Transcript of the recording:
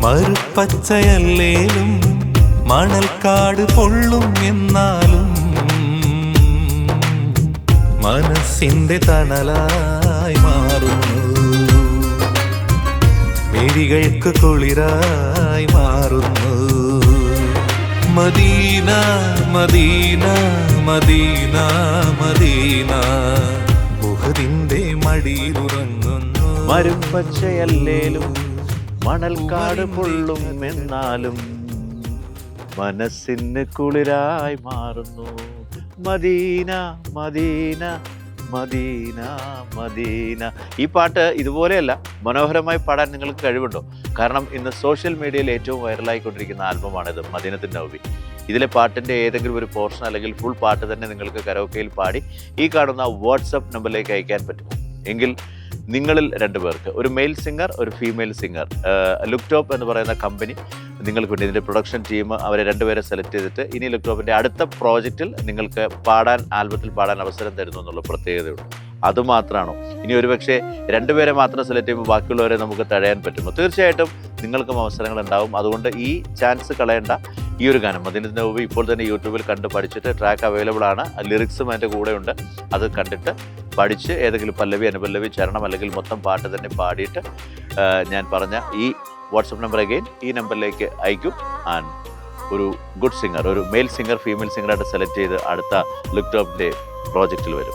മറുപച്ചയല്ലേലും മണൽക്കാട് പൊള്ളും എന്നാലും മനസ്സിന്റെ തണലായി മാറുന്നു, മിഴികൾക്ക് കുളിരായി മാറുന്നു. മദീന മദീന മദീന മദീന ഉഹദിന്റെ മടിയിലുറങ്ങുന്നു. മരുപ്പച്ചയല്ലേലും മണൽക്കാട് പൊള്ളും എന്നാലും മനസ്സിന് കുളിരായി മാറുന്നു. Medina Medina Medina Medina. ഈ പാട്ട് ഇതുപോലെയല്ല, മനോഹരമായി പാടാൻ നിങ്ങൾക്ക് കഴിവുണ്ടോ? കാരണം ഇന്ന് സോഷ്യൽ മീഡിയയിൽ ഏറ്റവും വൈറലായിക്കൊണ്ടിരിക്കുന്ന ആൽബമാണിത്, മദീനത്തുൻ നബവി. ഇതിലെ പാട്ടിൻ്റെ ഏതെങ്കിലും ഒരു പോർഷൻ അല്ലെങ്കിൽ ഫുൾ പാട്ട് തന്നെ നിങ്ങൾക്ക് കരോക്കയിൽ പാടി ഈ കാണുന്ന വാട്സപ്പ് നമ്പറിലേക്ക് അയക്കാൻ പറ്റുമോ? എങ്കിൽ നിങ്ങളിൽ 2 പേർക്ക്, ഒരു മെയിൽ സിംഗർ, ഒരു ഫീമെയിൽ സിംഗർ, ലുക്ടോപ്പ് എന്ന് പറയുന്ന കമ്പനി നിങ്ങൾക്ക് വേണ്ടി, ഇതിൻ്റെ പ്രൊഡക്ഷൻ ടീം അവരെ 2 പേരെ സെലക്ട് ചെയ്തിട്ട് ഇനി ലുക്ടോപ്പിൻ്റെ അടുത്ത പ്രോജക്റ്റിൽ നിങ്ങൾക്ക് പാടാൻ, ആൽബത്തിൽ പാടാൻ അവസരം തരുന്നു എന്നുള്ള പ്രത്യേകതയുണ്ട്. അതുമാത്രമാണോ? ഇനി ഒരുപക്ഷെ 2 പേരെ മാത്രം സെലക്ട് ചെയ്യുമ്പോൾ ബാക്കിയുള്ളവരെ നമുക്ക് തടയാൻ പറ്റുമോ? തീർച്ചയായിട്ടും നിങ്ങൾക്കും അവസരങ്ങൾ ഉണ്ടാവും. അതുകൊണ്ട് ഈ ചാൻസ് കളയേണ്ട. ഈ ഒരു ഗാനം മദീനത്തുൻ നബവി ഇപ്പോൾ തന്നെ യൂട്യൂബിൽ കണ്ട് പഠിച്ചിട്ട് ട്രാക്ക് അവൈലബിൾ ആണ്, ലിറിക്സും അതിൻ്റെ കൂടെ ഉണ്ട്. അത് കണ്ടിട്ട് പഠിച്ച് ഏതെങ്കിലും പല്ലവി, അനുപല്ലവി, ചരണം അല്ലെങ്കിൽ മൊത്തം പാട്ട് തന്നെ പാടിയിട്ട് ഞാൻ പറഞ്ഞ ഈ വാട്സപ്പ് നമ്പർ അഗെയിൻ ഈ നമ്പറിലേക്ക് അയക്കും. ആൻഡ് ഒരു ഗുഡ് സിംഗർ, ഒരു മെയിൽ സിംഗർ, ഫീമെയിൽ സിംഗറായിട്ട് സെലക്ട് ചെയ്ത് അടുത്ത ലുക്ടോപ്പിൻ്റെ പ്രോജക്റ്റിൽ വരും.